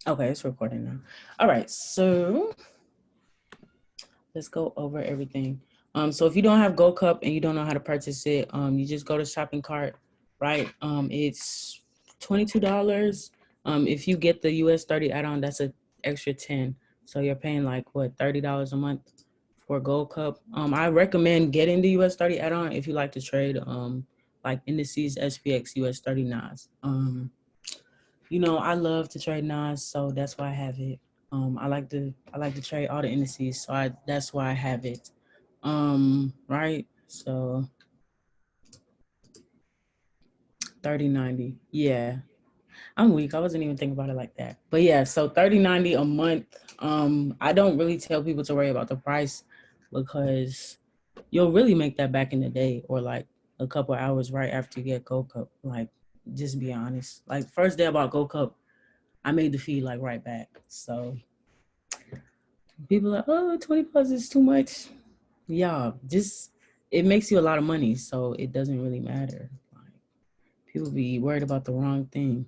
Okay, it's recording now. All right, so let's go over everything. So if you don't have Goldcup and you don't know how to purchase it, you just go to shopping cart, right? It's $22. If you get the US 30 add-on, that's an extra 10. So you're paying like what, $30 a month for Goldcup. I recommend getting the US 30 add-on if you like to trade like indices, SPX, US 30 NAS. You know, I love to trade NAS, so that's why I have it. I like to trade all the indices, so that's why I have it. Right? So 3090. Yeah. I'm weak. I wasn't even thinking about it like that. But yeah, so 3090 a month. I don't really tell people to worry about the price because you'll really make that back in the day or like a couple hours right after you get Gold Cup. Like, just be honest. Like first day about Gold Cup, I made the fee like right back. So people are like, oh, 20 plus is too much. Yeah, just it makes you a lot of money, so it doesn't really matter. Like, people be worried about the wrong thing.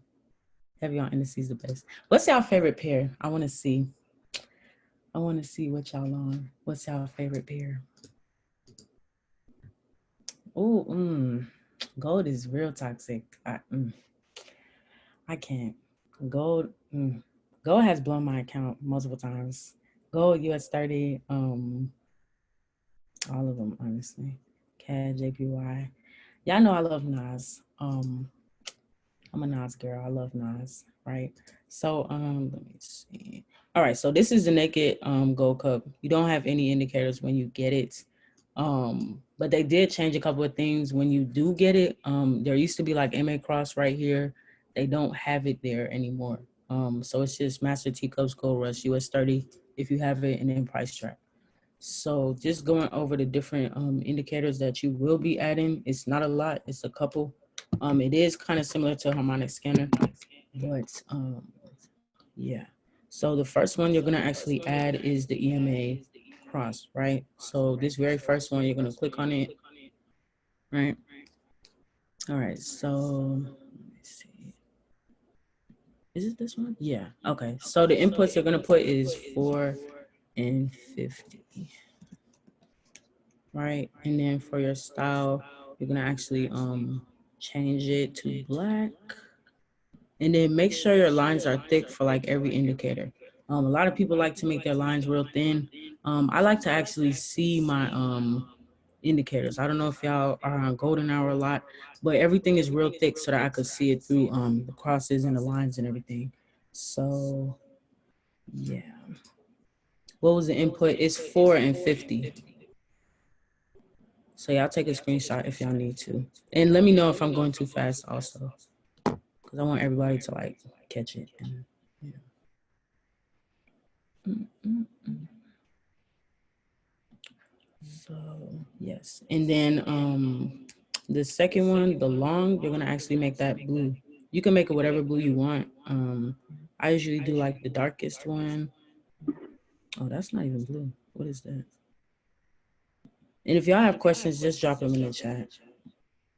Heavy on indices the best. What's y'all favorite pair? I want to see. I want to see what y'all on. What's y'all favorite pair? Oh, gold is real toxic. I can't. Gold, gold has blown my account multiple times. Gold, US 30, all of them, honestly. CAD, JPY. Y'all know I love Nas. I'm a Nas girl. I love Nas, right? So let me see. All right, so this is the naked Gold Cup. You don't have any indicators when you get it. But they did change a couple of things when you do get it. There used to be like MA cross right here. They don't have it there anymore. So it's just Master Teacups Gold Rush US 30 if you have it, and then price track. So just going over the different indicators that you will be adding. It's not a lot, it's a couple. It is kind of similar to harmonic scanner, but yeah. So the first one you're gonna actually add is the EMA cross, right? So this very first one, you're gonna click on it, right? All right, so let me see. Is it this one? Yeah, okay. So the inputs you're gonna put is 4 and 50. Right, and then for your style you're gonna actually change it to black, and then make sure your lines are thick for like every indicator. A lot of people like to make their lines real thin. I like to actually see my indicators. I don't know if y'all are on golden hour a lot, but everything is real thick so that I could see it through the crosses and the lines and everything. So yeah, what was the input? It's 4 and 50. So y'all take a screenshot if y'all need to. And let me know if I'm going too fast also, because I want everybody to like catch it. And, yeah. So yes. And then the second one, the long, you're gonna actually make that blue. You can make it whatever blue you want. I usually do like the darkest one. Oh, that's not even blue. What is that? And if y'all have questions, just drop them in the chat.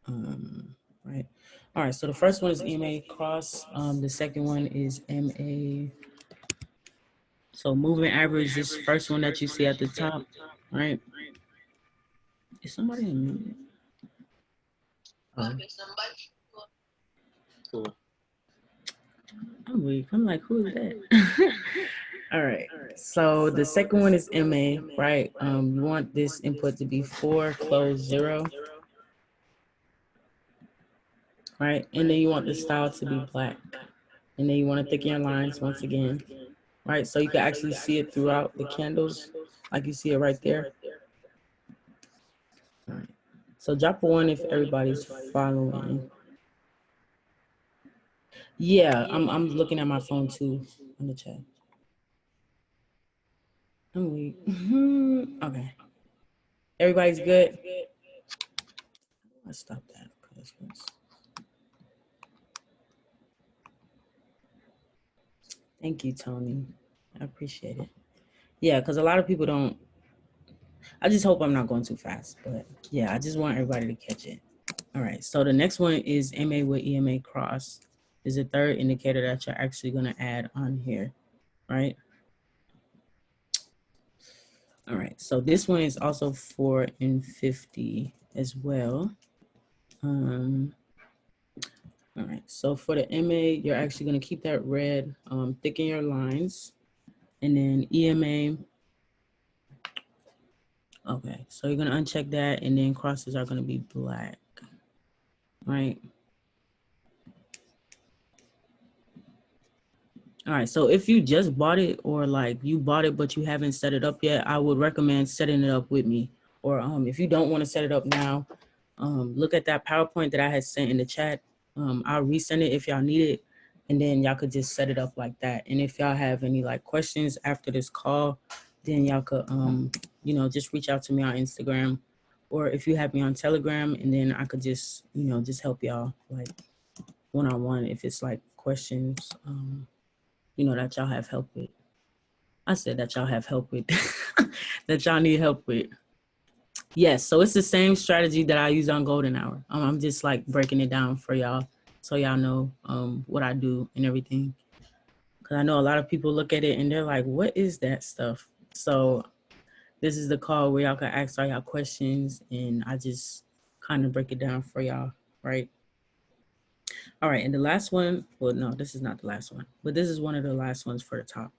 Right. All right. So the first one is EMA cross. The second one is MA. So moving average, this first one that you see at the top, right? Is somebody in mute? Oh. I'm weak. I'm like, who is that? All right. So the second one is MA, right? You want this input to be 4, close 0, right? And then you want the style to be black. And then you want to thicken your lines once again, right? So you can actually see it throughout the candles, like you see it right there. All right. So drop a 1 if everybody's following. Yeah, I'm looking at my phone too on the chat. I'm weak. Okay. Everybody's good. Let's stop that. Thank you, Tony. I appreciate it. Yeah, because a lot of people don't. I just hope I'm not going too fast, but yeah, I just want everybody to catch it. All right. So the next one is MA with EMA cross. is the third indicator that you're actually going to add on here, right? All right, so this one is also 4 and 50 as well. All right, so for the MA, you're actually going to keep that red, thicken your lines, and then EMA. Okay, so you're going to uncheck that, and then crosses are going to be black, right? All right, so if you just bought it, or like you bought it but you haven't set it up yet, I would recommend setting it up with me. Or if you don't want to set it up now, look at that PowerPoint that I had sent in the chat. I'll resend it if y'all need it, and then y'all could just set it up like that. And if y'all have any like questions after this call, then y'all could you know, just reach out to me on Instagram, or if you have me on Telegram, and then I could just, you know, just help y'all like one-on-one if it's like questions you know, that y'all have help with. I said that y'all have help with, that y'all need help with. Yes, so it's the same strategy that I use on Golden Hour. I'm just like breaking it down for y'all so y'all know what I do and everything. Because I know a lot of people look at it and they're like, what is that stuff? So this is the call where y'all can ask all y'all questions, and I just kind of break it down for y'all, right? All right, and the last one, well, no, this is not the last one, but this is one of the last ones for the top.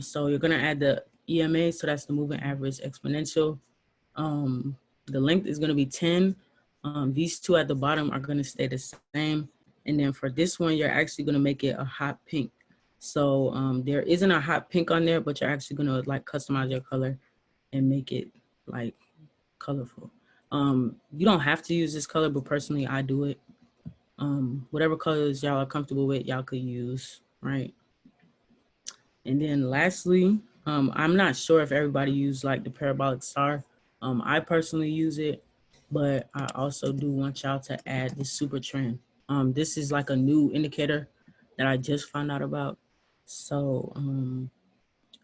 So you're gonna add the EMA, so that's the moving average exponential. The length is gonna be 10. These two at the bottom are gonna stay the same. And then for this one, you're actually gonna make it a hot pink. So there isn't a hot pink on there, but you're actually gonna like customize your color and make it like colorful. You don't have to use this color, but personally I do it. Whatever colors y'all are comfortable with, y'all could use, right? And then lastly, I'm not sure if everybody use like the parabolic star. I personally use it, but I also do want y'all to add the super trend. This is like a new indicator that I just found out about. So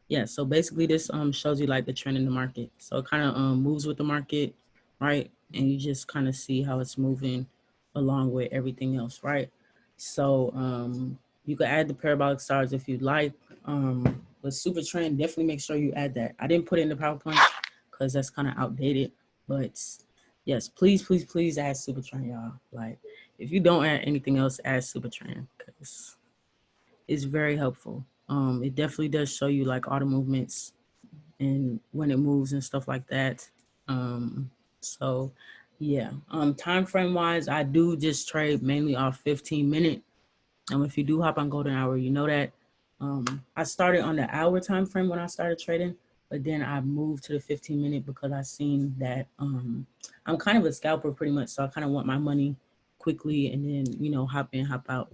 yeah, so basically this shows you like the trend in the market. So it kind of moves with the market, right? And you just kind of see how it's moving along with everything else, right? So you could add the parabolic stars if you'd like. But super trend, definitely make sure you add that. I didn't put it in the PowerPoint because that's kind of outdated, but yes, please, please, please add super trend, y'all. Like if you don't add anything else, add super trend because it's very helpful. It definitely does show you like all the movements and when it moves and stuff like that. So yeah, time frame wise, I do just trade mainly off 15-minute. If you do hop on Golden Hour, you know that. I started on the hour time frame when I started trading, but then I moved to the 15-minute because I seen that I'm kind of a scalper pretty much, so I kind of want my money quickly and then, you know, hop in, hop out.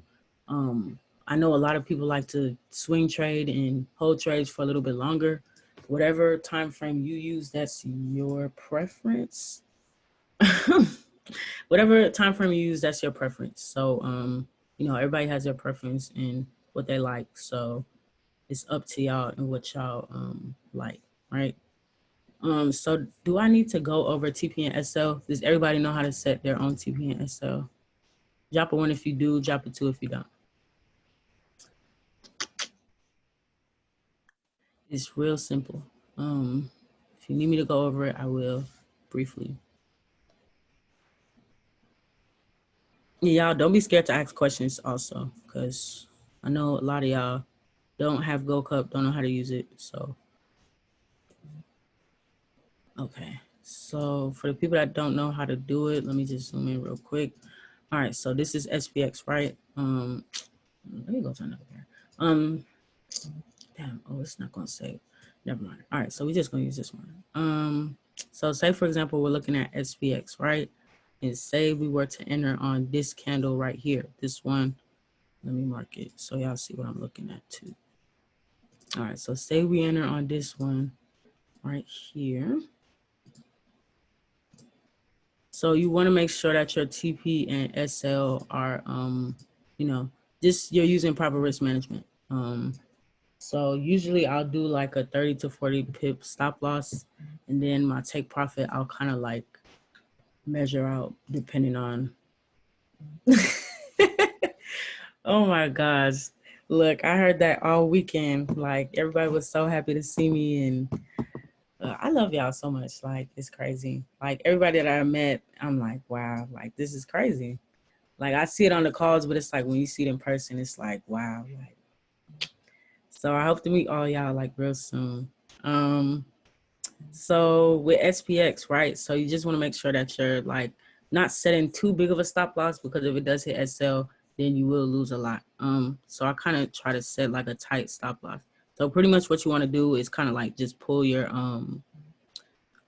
I know a lot of people like to swing trade and hold trades for a little bit longer. Whatever time frame you use, that's your preference. Whatever time frame you use, that's your preference. So you know, everybody has their preference and what they like. So it's up to y'all and what y'all like, right? So do I need to go over TP and SL? Does everybody know how to set their own TP and SL? Drop a 1 if you do, drop a 2 if you don't. It's real simple. If you need me to go over it, I will briefly. Yeah, y'all don't be scared to ask questions also, because I know a lot of y'all don't have Goldcup, don't know how to use it. So, okay. So for the people that don't know how to do it, let me just zoom in real quick. All right, so this is SPX, right? Let me go to another here. Damn, oh, it's not gonna save. Never mind. All right, so we're just gonna use this one. So say for example, we're looking at SPX, right? And say we were to enter on this candle right here, this one. Let me mark it so y'all see what I'm looking at too. All right, so say we enter on this one right here. So you want to make sure that your TP and SL are, you know, just you're using proper risk management. So usually I'll do like a 30 to 40 pip stop loss, and then my take profit, I'll kind of like measure out depending on Oh my gosh. Look, I heard that all weekend. Like everybody was so happy to see me, and I love y'all so much. Like it's crazy. Like everybody that I met, I'm like, wow, like this is crazy. Like I see it on the calls, but it's like when you see it in person, it's like, wow. Like so I hope to meet all y'all like real soon. Um So with SPX, right? So you just want to make sure that you're like not setting too big of a stop loss, because if it does hit SL, then you will lose a lot. So I kind of try to set like a tight stop loss. So pretty much what you want to do is kind of like just pull your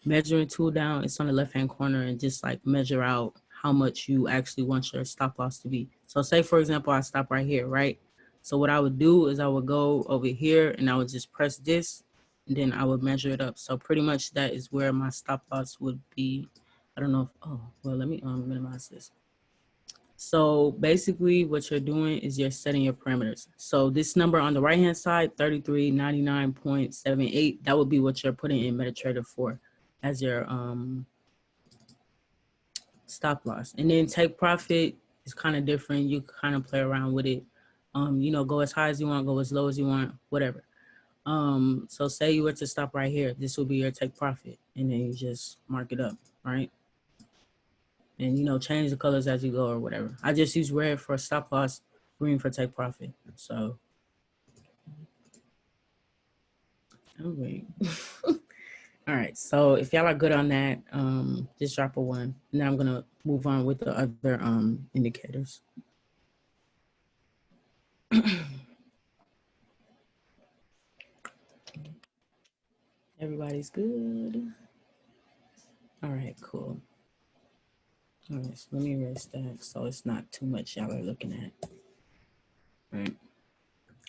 measuring tool down. It's on the left hand corner, and just like measure out how much you actually want your stop loss to be. So say for example, I stop right here, right? So what I would do is I would go over here and I would just press this, and then I would measure it up. So pretty much that is where my stop loss would be. I don't know if, oh, well, let me minimize this. So basically what you're doing is you're setting your parameters. So this number on the right hand side, 3399.78, that would be what you're putting in MetaTrader 4 as your stop loss. And then take profit is kind of different. You kind of play around with it. Go as high as you want, go as low as you want, whatever. So say you were to stop right here, this will be your take profit, and then you just mark it up, right? And change the colors as you go or whatever. I just use red for stop loss, green for take profit. So all right. All right. So if y'all are good on that, just drop a 1. And then I'm gonna move on with the other indicators. Everybody's good. All right, cool. All right, so let me erase that so it's not too much y'all are looking at. All right.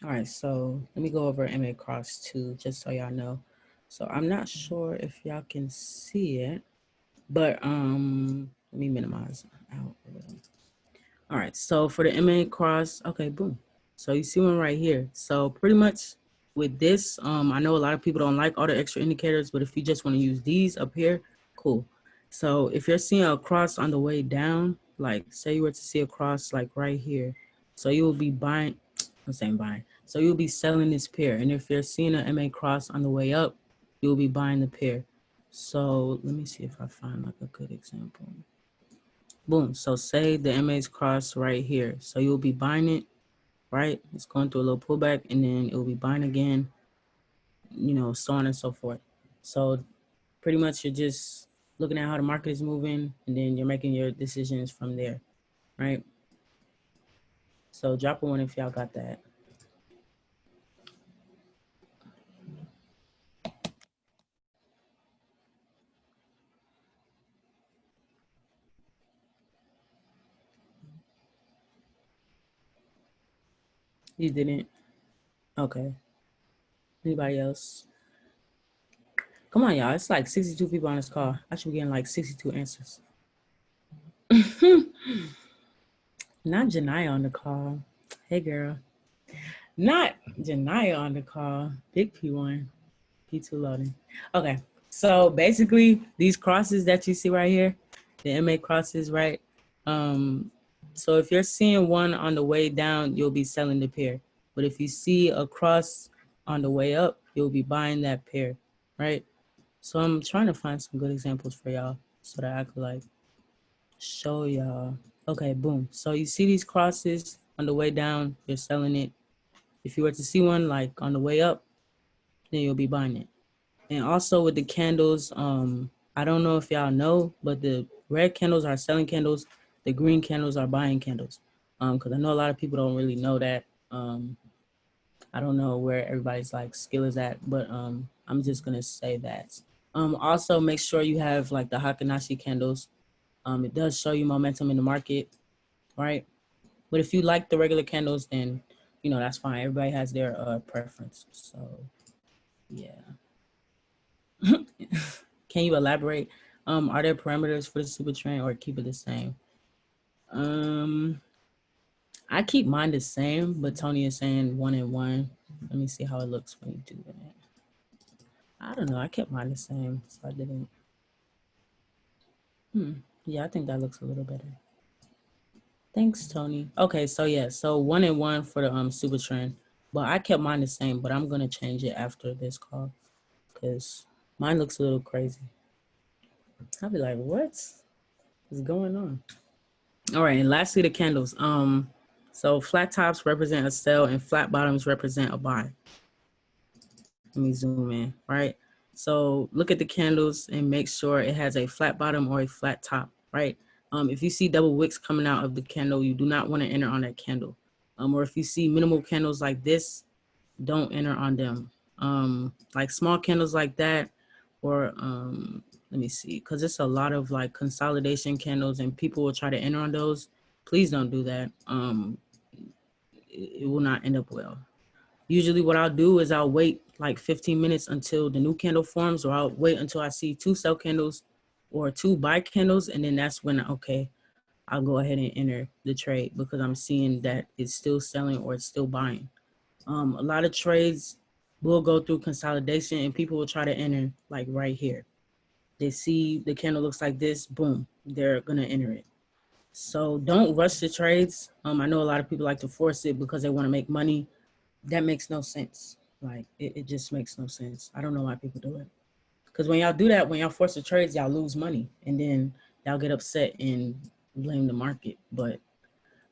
All right, so let me go over MA cross 2 just so y'all know. So I'm not sure if y'all can see it, but let me minimize out a little. All right, so for the MA cross, okay, boom. So you see one right here. So pretty much with this, I know a lot of people don't like all the extra indicators, but if you just want to use these up here, cool. So if you're seeing a cross on the way down, like say you were to see a cross like right here, so you will be buying, I'm saying buying. So you'll be selling this pair. And if you're seeing an MA cross on the way up, you'll be buying the pair. So let me see if I find like a good example. Boom. So say the MA's cross right here. So you'll be buying it, right? It's going through a little pullback, and then it will be buying again, so on and so forth. So pretty much you're just looking at how the market is moving, and then you're making your decisions from there, right? So drop a 1 if y'all got that. You didn't? Okay. Anybody else? Come on, y'all. It's like 62 people on this call. I should be getting like 62 answers. Not Janaya on the call. Hey, girl. Not Janaya on the call. Big P1. P2 loading. Okay. So basically, these crosses that you see right here, the MA crosses, right? So if you're seeing one on the way down, you'll be selling the pair. But if you see a cross on the way up, you'll be buying that pair, right? So I'm trying to find some good examples for y'all so that I could like show y'all. Okay, boom. So you see these crosses on the way down, you're selling it. If you were to see one like on the way up, then you'll be buying it. And also with the candles, I don't know if y'all know, but the red candles are selling candles, the green candles are buying candles. Because I know a lot of people don't really know that. I don't know where everybody's like skill is at, but I'm just gonna say that. Also make sure you have like the Hakanashi candles. It does show you momentum in the market, right? But if you like the regular candles, then that's fine. Everybody has their preference. So yeah. Can you elaborate? Are there parameters for the super train or keep it the same? I keep mine the same, but Tony is saying 1 and 1. Let me see how it looks when you do that. I don't know. I kept mine the same, so I didn't. Yeah, I think that looks a little better. Thanks, Tony. Okay, so yeah, so 1 and 1 for the super trend, but I kept mine the same, but I'm gonna change it after this call because mine looks a little crazy. I'll be like, what is going on? All right, and lastly, the candles. So flat tops represent a sell and flat bottoms represent a buy. Let me zoom in, right? So look at the candles and make sure it has a flat bottom or a flat top, right? If you see double wicks coming out of the candle, you do not want to enter on that candle. Or if you see minimal candles like this, don't enter on them. Like small candles like that, or let me see, because it's a lot of like consolidation candles and people will try to enter on those. Please don't do that. It will not end up well. Usually what I'll do is I'll wait like 15 minutes until the new candle forms, or I'll wait until I see 2 sell candles or 2 buy candles. And then that's when, okay, I'll go ahead and enter the trade because I'm seeing that it's still selling or it's still buying. A lot of trades will go through consolidation and people will try to enter like right here. They see the candle looks like this, boom, they're gonna enter it. So don't rush the trades. I know a lot of people like to force it because they want to make money. That makes no sense. Like it just makes no sense. I don't know why people do it. Because when y'all do that, when y'all force the trades, y'all lose money. And then y'all get upset and blame the market. But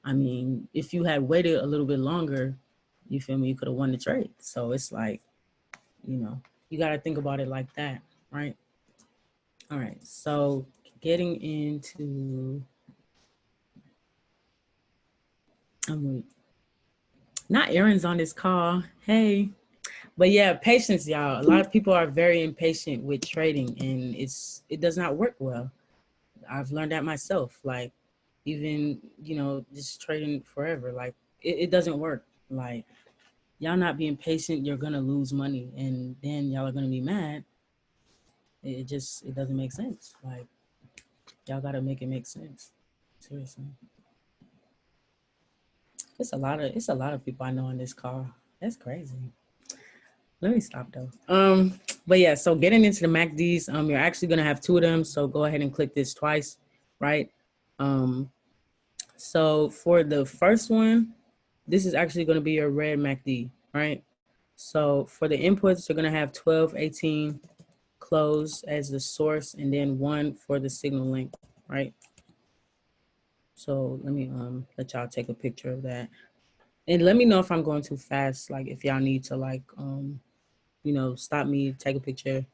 I mean, if you had waited a little bit longer, you feel me, you could have won the trade. So it's like, you got to think about it like that, right? All right. So getting into, not Aaron's on this call. Hey. But yeah, patience, y'all. A lot of people are very impatient with trading and it does not work well. I've learned that myself. Like even, just trading forever, like it doesn't work. Like y'all not being patient, you're gonna lose money and then y'all are gonna be mad. It doesn't make sense. Like y'all gotta make it make sense. Seriously. It's a lot of people I know on this call. That's crazy. Let me stop though. But yeah, so getting into the MACDs, you're actually gonna have 2 of them. So go ahead and click this twice, right? So for the first one, this is actually gonna be your red MACD, right? So for the inputs, you're gonna have 12, 18 close as the source, and then 1 for the signal length, right? So let me let y'all take a picture of that. And let me know if I'm going too fast, like if y'all need to like stop me, take a picture.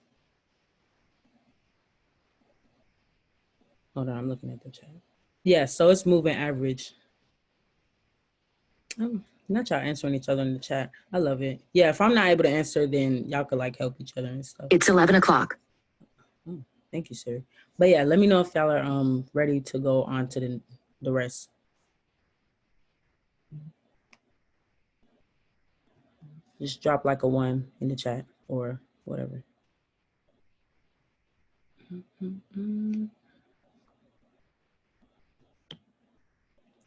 Hold on, I'm looking at the chat. Yeah, so it's moving average. Not y'all answering each other in the chat. I love it. Yeah, if I'm not able to answer, then y'all could like help each other and stuff. It's 11 o'clock. Oh, thank you, sir. But yeah, let me know if y'all are ready to go on to the rest. Just drop like a 1 in the chat or whatever.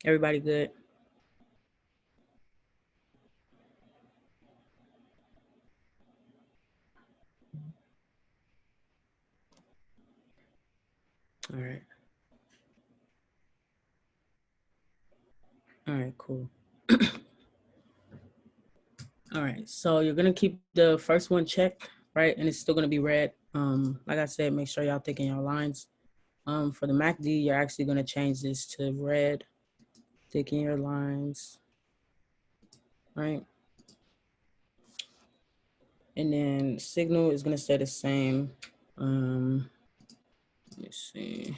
Everybody good? All right. All right, cool. All right, so you're gonna keep the first one checked, right? And it's still gonna be red. Like I said, make sure y'all taking your lines. For the MACD, you're actually gonna change this to red, thicken your lines, right? And then signal is gonna stay the same. Let's see,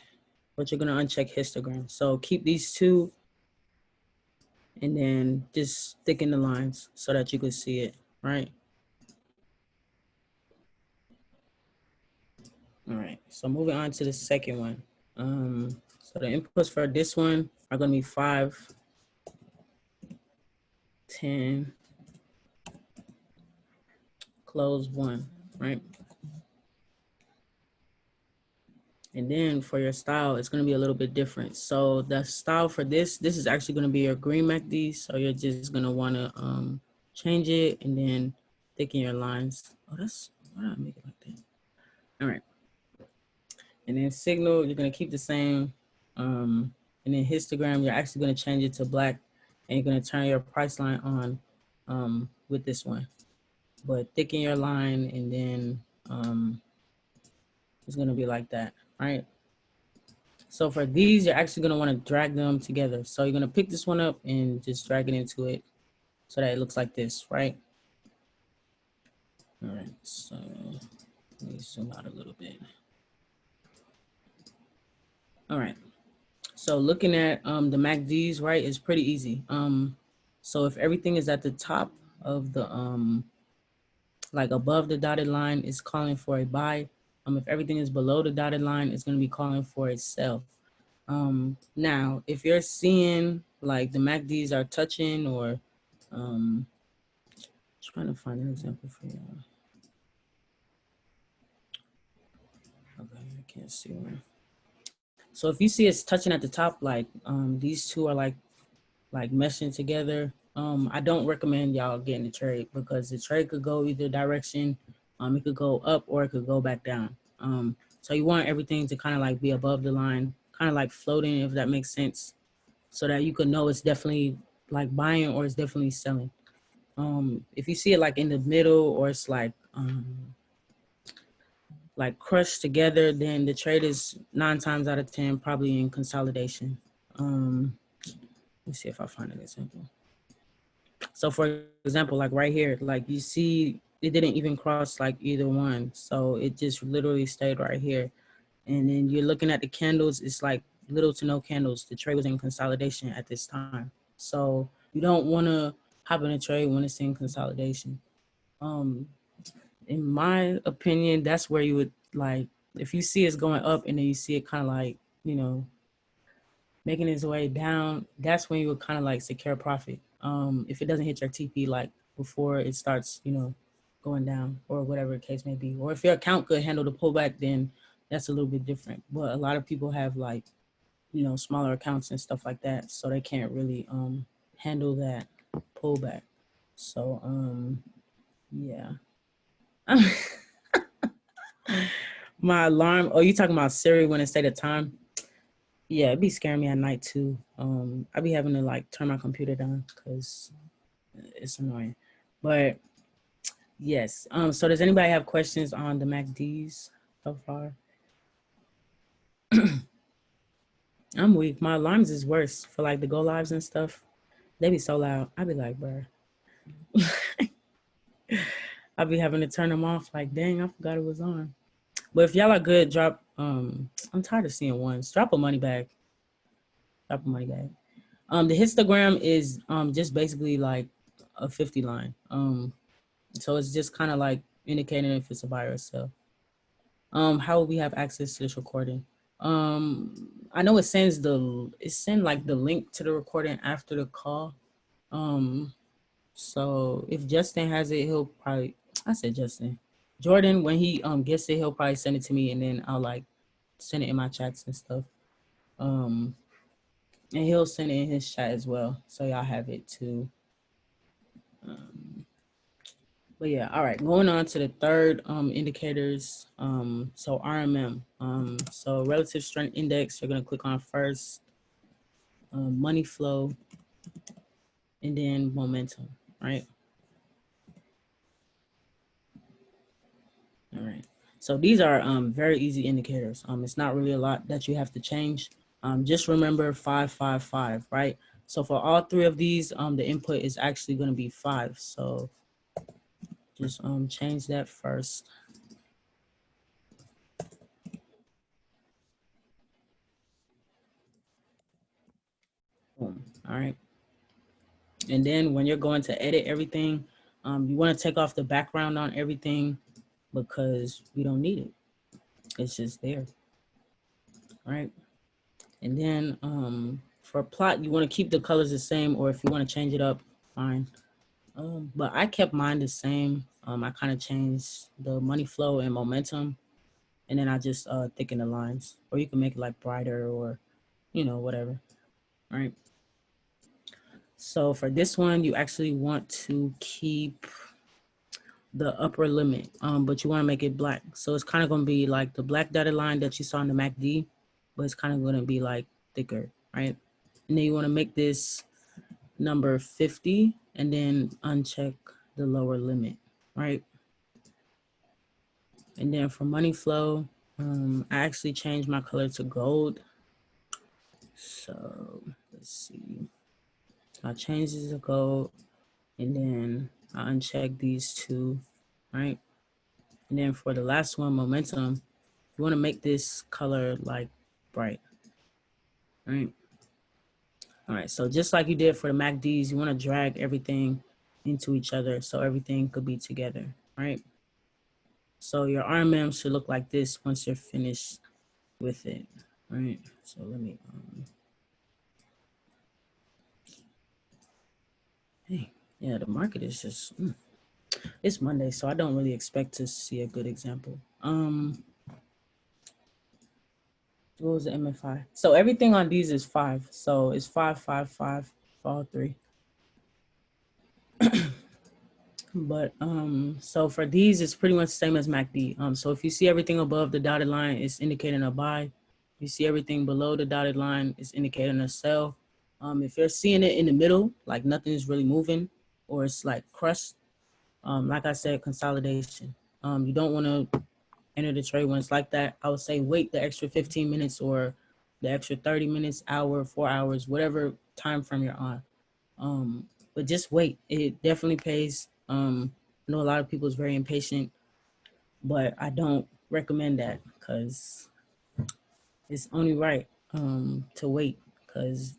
but you're gonna uncheck histogram. So keep these 2 and then just thicken the lines so that you can see it, right? All right, so moving on to the second one. So the inputs for this one are gonna be 5, 10, close 1, right? And then for your style, it's gonna be a little bit different. So the style for this is actually gonna be your green MACD. So you're just gonna wanna change it and then thicken your lines. Oh, why did I make it like that? All right. And then signal, you're gonna keep the same. And And then histogram, you're actually going to change it to black, and you're going to turn your price line on with this one. But thicken your line, and then it's going to be like that, right? So for these, you're actually going to want to drag them together. So you're going to pick this one up and just drag it into it so that it looks like this, right? All right, so let me zoom out a little bit. All right, so looking at the MACDs, right, is pretty easy. So if everything is at the top of the, like above the dotted line, is calling for a buy. If everything is below the dotted line, it's going to be calling for a sell. Now, if you're seeing like the MACDs are touching, or trying to find an example for you. Okay, I can't see one. So if you see it's touching at the top, like these two are like meshing together, I don't recommend y'all getting the trade, because the trade could go either direction. It could go up or it could go back down. So you want everything to kind of like be above the line, kind of like floating, if that makes sense, so that you could know it's definitely like buying or it's definitely selling. If you see it like in the middle, or it's like crushed together, then the trade is 9 times out of 10 probably in consolidation. Let's see if I find an example. So for example, like right here, like you see it didn't even cross like either one. So it just literally stayed right here. And then you're looking at the candles, it's like little to no candles. The trade was in consolidation at this time. So you don't want to hop in a trade when it's in consolidation. In my opinion, that's where you would like, if you see it's going up and then you see it kind of like, making its way down, that's when you would kind of like secure profit. If it doesn't hit your TP like before it starts, going down, or whatever the case may be. Or if your account could handle the pullback, then that's a little bit different. But a lot of people have like, smaller accounts and stuff like that, so they can't really handle that pullback. So yeah. My alarm, oh, you talking about Siri when it say the time? Yeah, it'd be scaring me at night too. I'd be having to like turn my computer down because it's annoying. But yes. So does anybody have questions on the MACDs so far? I'm weak. My alarms is worse for like the go lives and stuff. They be so loud. I'd be like, bruh. I'd be having to turn them off. Like, dang, I forgot it was on. But if y'all are good, drop. I'm tired of seeing ones. Drop a money bag. Drop a money bag. The histogram is just basically like a 50 line. So it's just kind of like indicating if it's a buy or a sell. How will we have access to this recording? I know it sends like the link to the recording after the call. So if Justin has it, he'll probably, I said Justin, Jordan, when he gets it, he'll probably send it to me, and then I'll like send it in my chats and stuff. And he'll send it in his chat as well, so y'all have it too. But yeah, all right, going on to the third indicators. So RMM, so relative strength index, you're gonna click on first, money flow, and then momentum, right? All right. So these are very easy indicators. It's not really a lot that you have to change. Just remember 5, 5, 5, right? So for all three of these, the input is actually going to be 5. So just change that first. Boom. All right. And then when you're going to edit everything, you want to take off the background on everything because we don't need it. It's just there. All right. And then for plot, you want to keep the colors the same, or if you want to change it up, fine. But I kept mine the same. I kind of changed the money flow and momentum, and then I just thicken the lines, or you can make it like brighter, or whatever. Right. So for this one, you actually want to keep the upper limit, but you want to make it black. So it's kind of going to be like the black dotted line that you saw in the MACD, but it's kind of going to be like thicker, right? And then you want to make this number 50 and then uncheck the lower limit, right? And then for money flow, I actually changed my color to gold. So let's see. I changed it to gold and then I uncheck these two, right? And then for the last one, momentum, you want to make this color like bright, right? All right, so just like you did for the MACDs, you want to drag everything into each other so everything could be together, right? So your RMM should look like this once you're finished with it, right? So let me, hey, yeah, the market is just, it's Monday, so I don't really expect to see a good example. What was the MFI? So everything on these is 5. So it's 5, 5, 5 for all three. But so for these, it's pretty much the same as MACD. So if you see everything above the dotted line, it's indicating a buy. If you see everything below the dotted line, it's indicating a sell. If you're seeing it in the middle, like nothing is really moving, or it's like crushed, like I said, consolidation. You don't want to enter the trade when it's like that. I would say wait the extra 15 minutes or the extra 30 minutes, hour, 4 hours, whatever time frame you're on. But just wait. It definitely pays. I know a lot of people is very impatient, but I don't recommend that because it's only right to wait, because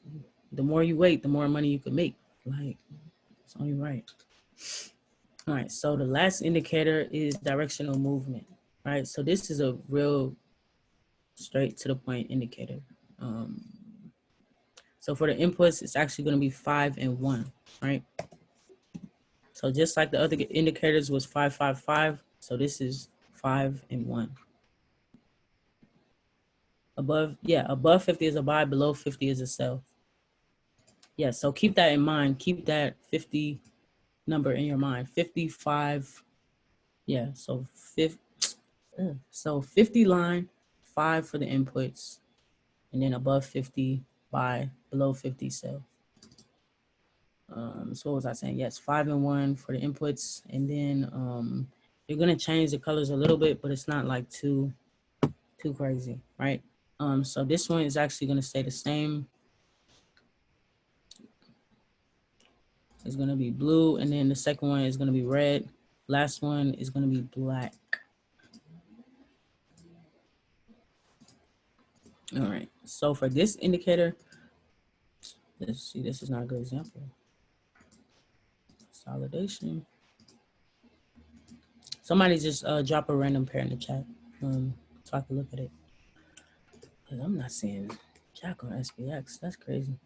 the more you wait, the more money you can make. Like, it's only right. All right, so the last indicator is directional movement. All right, so this is a real straight to the point indicator. So for the inputs, it's actually going to be 5 and 1, right? So just like the other indicators was 5, 5, 5, so this is 5 and 1. Above 50 is a buy, below 50 is a sell. Yeah, so keep that in mind. Keep that 50 number in your mind. 55. Yeah, so 50 line, 5 for the inputs, and then above 50 buy, below 50 sell. So what was I saying? Yes, 5 and 1 for the inputs, and then you're gonna change the colors a little bit, but it's not like too crazy, right? So this one is actually gonna stay the same. It's gonna be blue, and then the second one is gonna be red. Last one is gonna be black. All right. So for this indicator, let's see. This is not a good example. Consolidation. Somebody just drop a random pair in the chat, so I can look at it. Cause I'm not seeing Jack on SPX. That's crazy.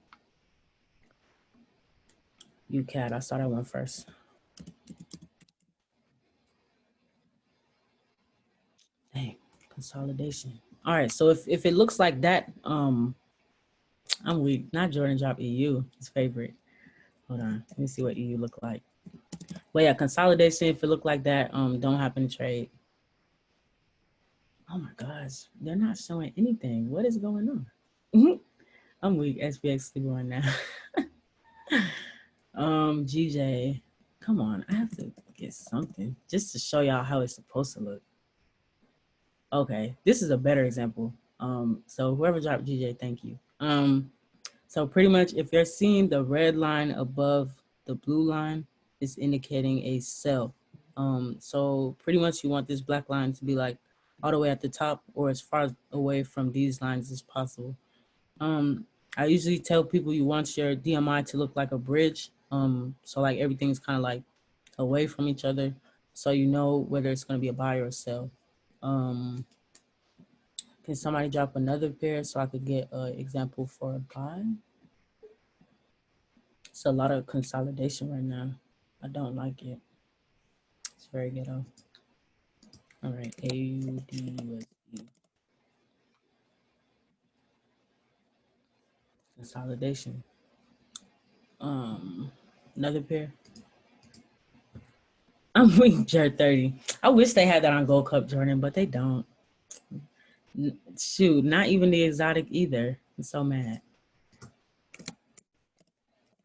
UCAT. I saw that one first. Dang, consolidation. All right. So if it looks like that, I'm weak. Not Jordan drop EU. His favorite. Hold on. Let me see what EU look like. But yeah, consolidation. If it look like that, don't happen to trade. Oh my gosh, they're not showing anything. What is going on? I'm weak. SPX going now. GJ, come on. I have to get something just to show y'all how it's supposed to look. Okay, this is a better example. So whoever dropped GJ, thank you. So pretty much if you're seeing the red line above the blue line, it's indicating a sell. So pretty much you want this black line to be like all the way at the top or as far away from these lines as possible. I usually tell people you want your DMI to look like a bridge. So like everything's kind of like away from each other, so you know whether it's going to be a buy or a sell. Can somebody drop another pair so I could get an example for a buy? It's a lot of consolidation right now. I don't like it. It's very ghetto. All right, AUD consolidation. Another pair. I'm weak, Jared 30. I wish they had that on Gold Cup, Jordan, but they don't. Shoot, not even the exotic either. I'm so mad.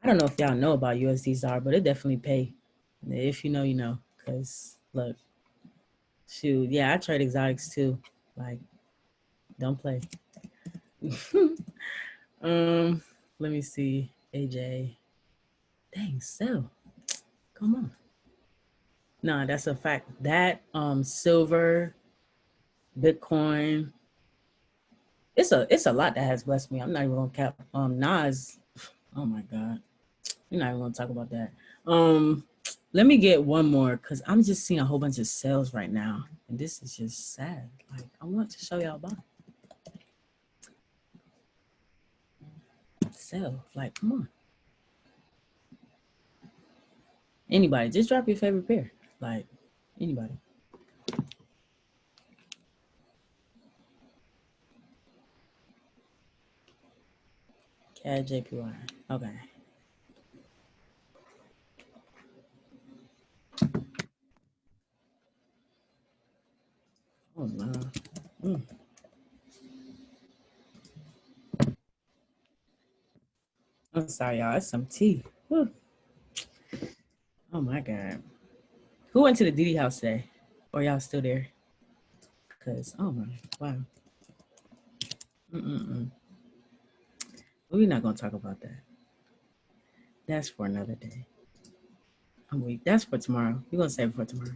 I don't know if y'all know about USD ZAR, but it definitely pay. If you know, you know. Cause look, shoot, yeah, I trade exotics too. Like, don't play. um, let me see. AJ. Dang, sell. Come on. Nah, that's a fact. That silver, Bitcoin, it's a lot that has blessed me. I'm not even gonna cap. Nas, oh my God. We're not even gonna talk about that. Let me get one more because I'm just seeing a whole bunch of sales right now. And this is just sad. Like, I want to show y'all about sell. Like, come on. Anybody, just drop your favorite pair. Like, anybody. CAD JPY. Okay. Oh no. Mm. I'm sorry, y'all. It's some tea. Whew. Oh my God. Who went to the Diddy house today? Or y'all still there? Cause oh my wow. Mm-mm-mm. We're not gonna talk about that. That's for another day. I'm weak. That's for tomorrow. We're gonna save it for tomorrow.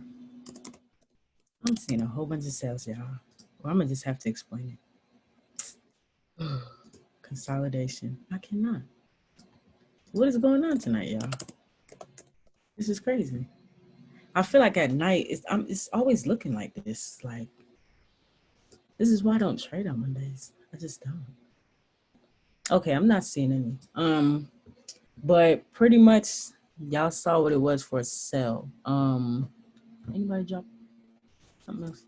I'm seeing a whole bunch of sales, y'all. Well, I'm gonna just have to explain it. Consolidation. I cannot. What is going on tonight, y'all? This is crazy. I feel like at night it's always looking like this. Like, this is why I don't trade on Mondays. I just don't. Okay, I'm not seeing any. But pretty much y'all saw what it was for a sell. Anybody drop something else?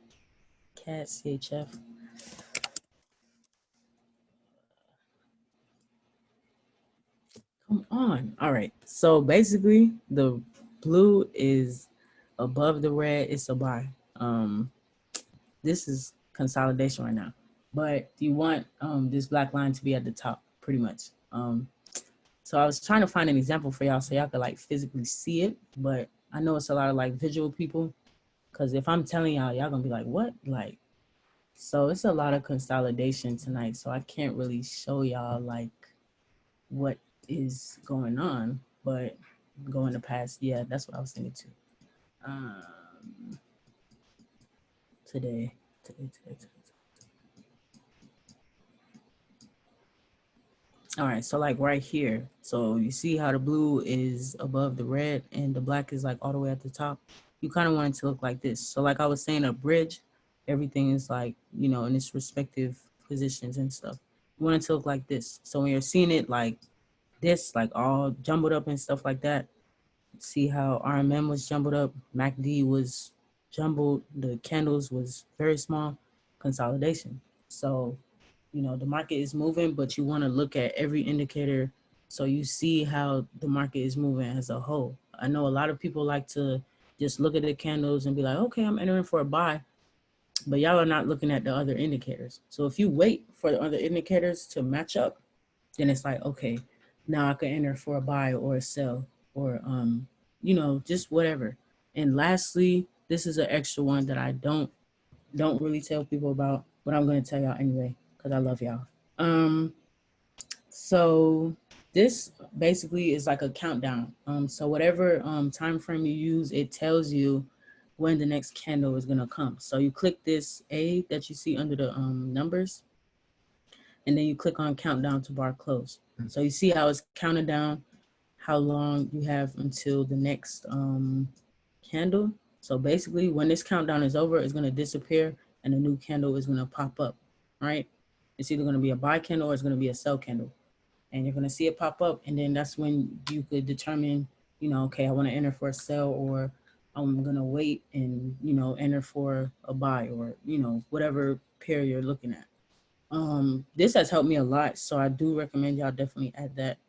Cat CHF. Come on. All right. So basically the blue is above the red. It's a buy. This is consolidation right now. But you want this black line to be at the top, pretty much. So I was trying to find an example for y'all so y'all could like physically see it. But I know it's a lot of like visual people. Cause if I'm telling y'all, y'all gonna be like, what? Like, so it's a lot of consolidation tonight. So I can't really show y'all like what is going on, but going to pass, yeah, that's what I was thinking too. Um, today. All right, so like right here, so you see how the blue is above the red and the black is like all the way at the top. You kind of want it to look like this. So like I was saying, a bridge, everything is like, you know, in its respective positions and stuff. You want it to look like this. So when you're seeing it like this, like all jumbled up and stuff like that, see how RMM was jumbled up, MACD was jumbled, the candles was very small, consolidation. So, you know, the market is moving, but you want to look at every indicator so you see how the market is moving as a whole. I know a lot of people like to just look at the candles and be like, okay, I'm entering for a buy, but y'all are not looking at the other indicators. So if you wait for the other indicators to match up, then it's like, okay, now I can enter for a buy or a sell or you know, just whatever. And lastly, this is an extra one that I don't really tell people about, but I'm gonna tell y'all anyway because I love y'all. Um, so this basically is like a countdown. So whatever time frame you use, it tells you when the next candle is gonna come. So you click this A that you see under the numbers, and then you click on countdown to bar close. So you see how it's counted down, how long you have until the next candle. So basically when this countdown is over, it's gonna disappear and a new candle is gonna pop up, right? It's either gonna be a buy candle or it's gonna be a sell candle. And you're gonna see it pop up, and then that's when you could determine, you know, okay, I wanna enter for a sell, or I'm gonna wait and, you know, enter for a buy, or, you know, whatever pair you're looking at. This has helped me a lot, so I do recommend y'all definitely add that.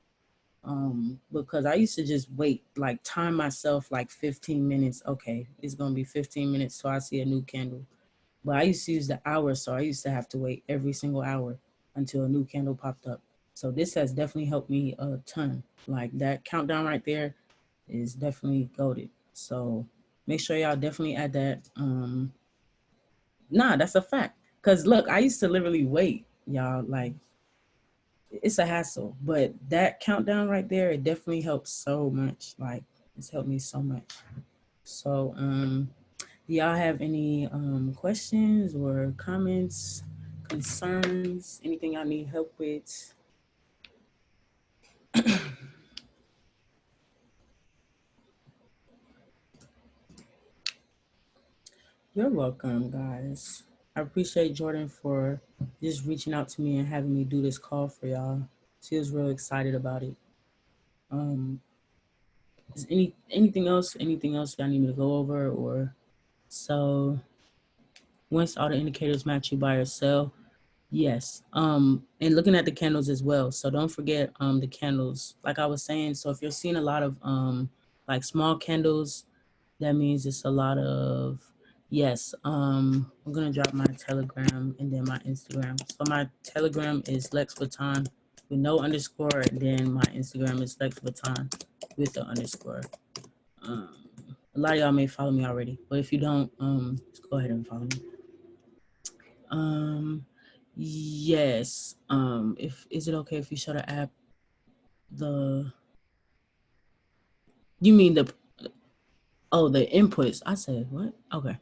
Because I used to just wait, like time myself like 15 minutes. Okay, it's gonna be 15 minutes so I see a new candle. But I used to use the hour, so I used to have to wait every single hour until a new candle popped up. So this has definitely helped me a ton. Like that countdown right there is definitely goaded. So make sure y'all definitely add that. Nah, that's a fact. Cause look, I used to literally wait, y'all. Like it's a hassle, but that countdown right there, it definitely helps so much. Like it's helped me so much. So do y'all have any questions or comments, concerns, anything y'all need help with? You're welcome, guys. I appreciate Jordan for just reaching out to me and having me do this call for y'all. She was real excited about it. Um, is anything else? Anything else y'all need me to go over? Or so once all the indicators match you buy or sell, yes. And looking at the candles as well. So don't forget the candles. Like I was saying, so if you're seeing a lot of like small candles, that means it's a lot of yes. I'm gonna drop my Telegram and then my Instagram. So my Telegram is Lex Baton with no underscore, and then my Instagram is Lex Baton with the underscore. Um, a lot of y'all may follow me already, but if you don't, just go ahead and follow me. Um, yes. If is it okay if you show the app the? You mean the? Oh, the inputs. I said what? Okay.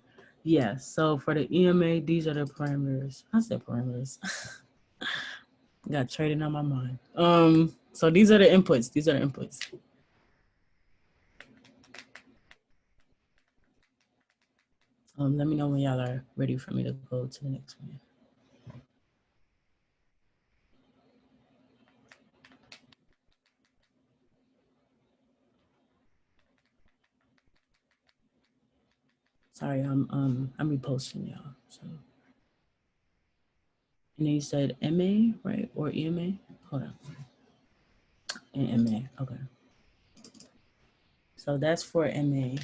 Yeah. So for the EMA, these are the parameters. I said parameters. Got traded on my mind. So these are the inputs. These are the inputs. Let me know when y'all are ready for me to go to the next one. Sorry, I'm reposting y'all. So and then you said MA, right? Or EMA? Hold on. And MA. Okay. So that's for MA.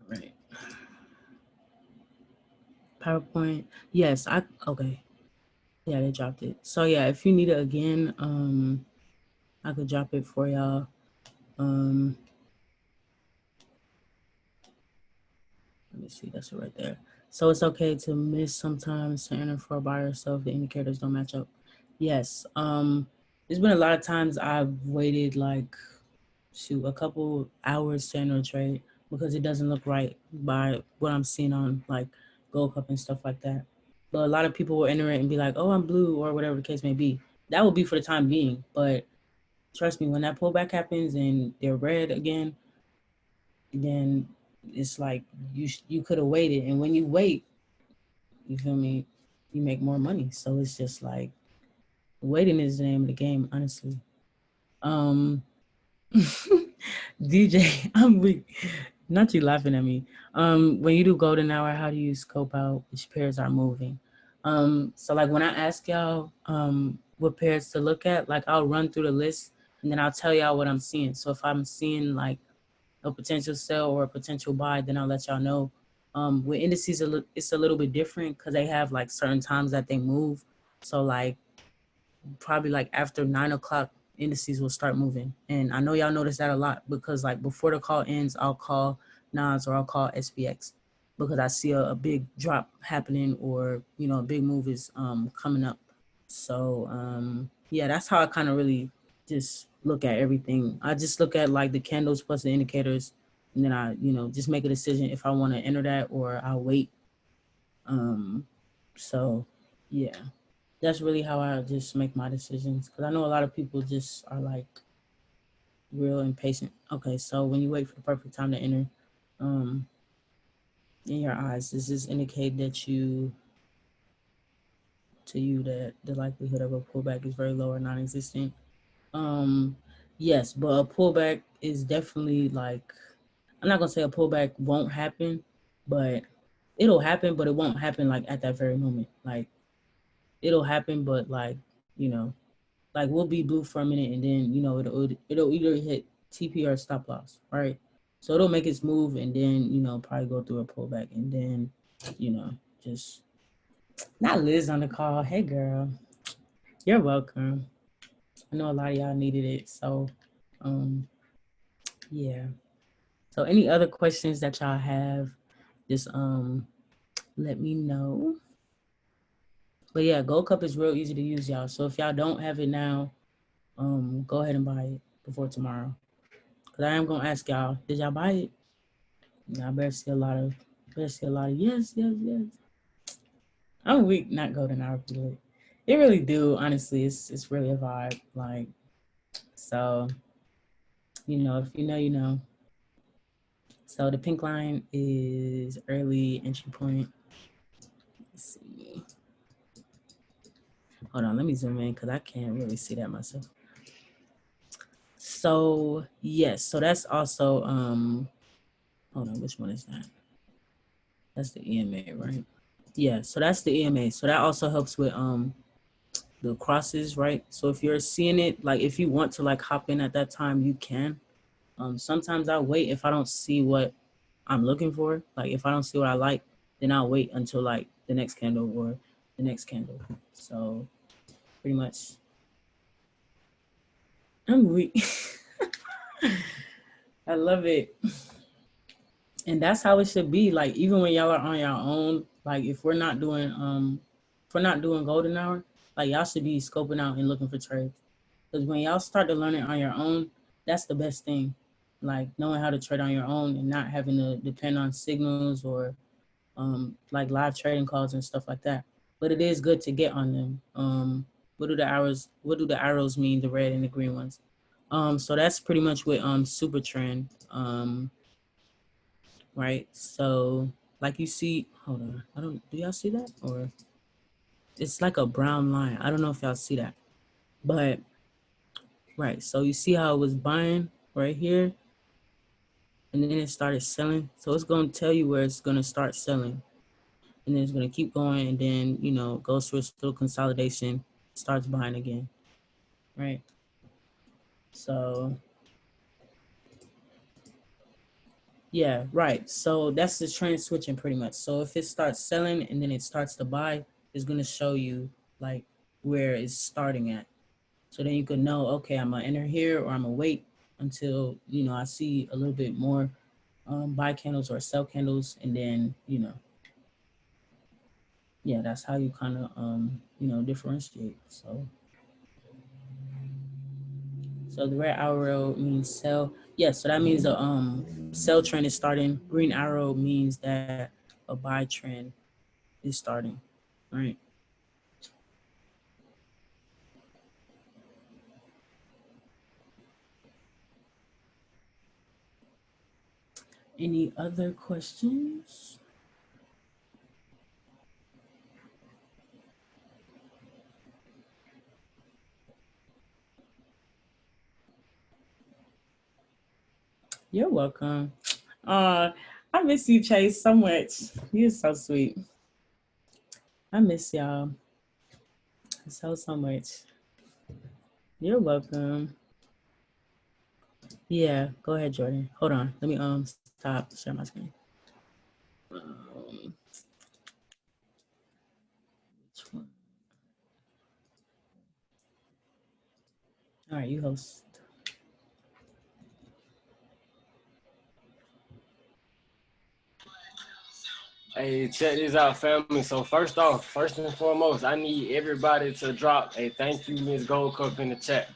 Right. PowerPoint. Yes, I okay. Yeah, they dropped it. So yeah, if you need it again, I could drop it for y'all. Um, let me see, that's it right there. So it's okay to miss sometimes to enter for a buy or sell if the indicators don't match up. Yes. There's been a lot of times I've waited like shoot a couple hours to enter a trade because it doesn't look right by what I'm seeing on like Gold Cup and stuff like that. But a lot of people will enter it and be like, "Oh, I'm blue," or whatever the case may be. That will be for the time being, but trust me, when that pullback happens and they're red again, then it's like you could have waited, and when you wait, you feel me, you make more money. So it's just like waiting is the name of the game, honestly. Um, DJ, I'm weak. Not you laughing at me. When you do golden hour, how do you scope out which pairs are moving? So like when I ask y'all what pairs to look at, like I'll run through the list and then I'll tell y'all what I'm seeing. So if I'm seeing like a potential sell or a potential buy, then I'll let y'all know. With indices, it's a little bit different because they have like certain times that they move. So like probably like after 9 o'clock, indices will start moving. And I know y'all notice that a lot because like before the call ends, I'll call NOS or I'll call SPX because I see a big drop happening or a big move is coming up. So yeah, that's how I kind of really just look at everything. I just look at like the candles plus the indicators, and then I just make a decision if I want to enter that or I'll wait. Um, so yeah, that's really how I just make my decisions because I know a lot of people just are like real impatient. Okay, so when you wait for the perfect time to enter, um, in your eyes, does this indicate that that the likelihood of a pullback is very low or non-existent? Um, yes, but a pullback is definitely like I'm not gonna say a pullback won't happen, but it'll happen, but it won't happen like at that very moment. Like it'll happen, but like, you know, like we'll be blue for a minute and then, you know, it'll either hit TP or stop loss, right? So it'll make its move and then, you know, probably go through a pullback and then, you know, just not Liz on the call. Hey girl, you're welcome. I know a lot of y'all needed it. So yeah. So any other questions that y'all have, just let me know. But yeah, Gold Cup is real easy to use, y'all. So if y'all don't have it now, go ahead and buy it before tomorrow. Cause I am gonna ask y'all, did y'all buy it? I better see a lot of yes, yes, yes. I'm weak, not golden hour, but it really do. Honestly, it's really a vibe. Like, so, you know, if you know, you know. So the pink line is early entry point. Let's see. Hold on, let me zoom in because I can't really see that myself. So yes, so that's also hold on, which one is that? That's the EMA, right? Yeah, so that's the EMA. So that also helps with the crosses, right? So if you're seeing it, like if you want to like hop in at that time, you can. Sometimes I'll wait if I don't see what I'm looking for. Like if I don't see what I like, then I'll wait until like the next candle or the next candle. So pretty much I'm weak. I love it. And that's how it should be. Like even when y'all are on your own, like if we're not doing golden hour, like y'all should be scoping out and looking for trades. Because when y'all start to learn it on your own, that's the best thing. Like knowing how to trade on your own and not having to depend on signals or like live trading calls and stuff like that. But it is good to get on them. What do the arrows mean, the red and the green ones? So that's pretty much with super trend. Right. So like you see, hold on. Do y'all see that? Or it's like a brown line. I don't know if y'all see that. But right. So you see how it was buying right here and then it started selling. So it's going to tell you where it's going to start selling. And then it's going to keep going and then, you know, goes through a little consolidation, starts buying again. Right. So yeah, right. So that's the trend switching pretty much. So if it starts selling and then it starts to buy, it's going to show you like where it's starting at. So then you could know, okay, I'm gonna enter here or I'm gonna wait until, you know, I see a little bit more buy candles or sell candles. And then, you know, yeah, that's how you kind of, you know, differentiate. So the red arrow means sell. Yeah, so that means the sell trend is starting. Green arrow means that a buy trend is starting, right? Any other questions? You're welcome. Uh, I miss you, Chase, so much. You're so sweet. I miss y'all so much. You're welcome. Yeah, go ahead, Jordan. Hold on. Let me stop share my screen. Which one? All right, you host. Hey, check this out, family. So first off, first and foremost, I need everybody to drop a thank you, Ms.Goldcup in the chat.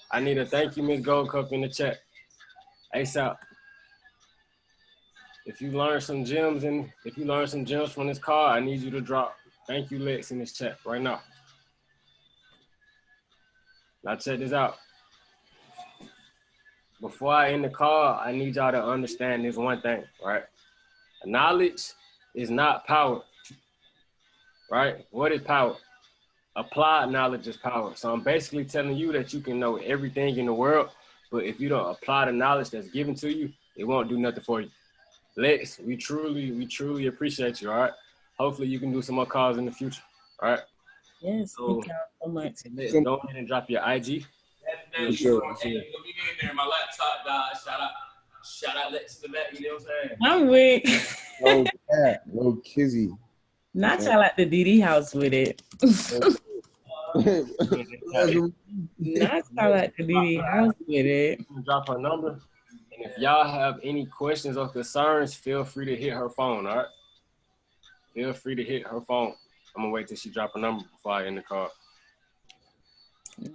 I need a thank you, Ms.Goldcup in the chat. ASAP. If you learned some gems from this card, I need you to drop thank you, Lex, in this chat right now. Now check this out. Before I end the call, I need y'all to understand this one thing, right? Knowledge is not power, right? What is power? Applied knowledge is power. So I'm basically telling you that you can know everything in the world, but if you don't apply the knowledge that's given to you, it won't do nothing for you. Lex, we truly appreciate you, all right? Hopefully you can do some more calls in the future, all right? Yes, So thank y'all so much. let's go ahead and drop your IG. For sure. Hey, you gonna be in there. My laptop died. Shout out Lex to the back. You know what I'm saying? I'm with. No cat, no kizzy. Not y'all at the DD house with it. Not y'all at the DD house with it. Drop her number. And if y'all have any questions or concerns, feel free to hit her phone, all right? Feel free to hit her phone. I'm gonna wait till she drop her number before I end the call.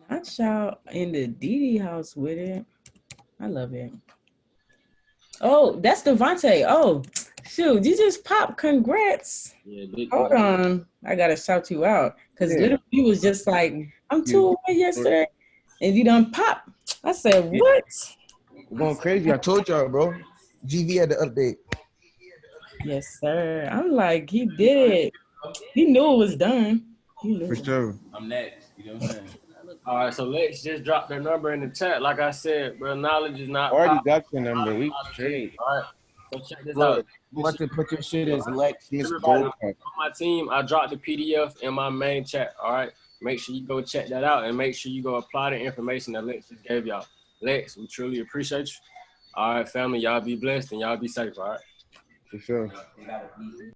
Not y'all in the DD house with it. I love it. Oh, that's Devontae. Oh, shoot, you just popped. Congrats. Yeah, big Hold on. I gotta shout you out. Because Yeah. literally you was just like, I'm too away yesterday. And you done pop. I said, what? We're going crazy. I told y'all, bro. GV had the update. Yes, sir. I'm like, he did it. He knew it was done. He knew. For sure. I'm next. You know what I'm saying? All right, so let's just drop their number in the chat. Like I said, bro, knowledge is not Already power. got your number. We straight. All right, so check this Look, out. you want to put your shit as Lex, Everybody Ms.Goldcup. on my team, I dropped the PDF in my main chat. All right, make sure you go check that out and make sure you go apply the information that Lex just gave y'all. Lex, we truly appreciate you. All right, family, y'all be blessed and y'all be safe. All right. For sure.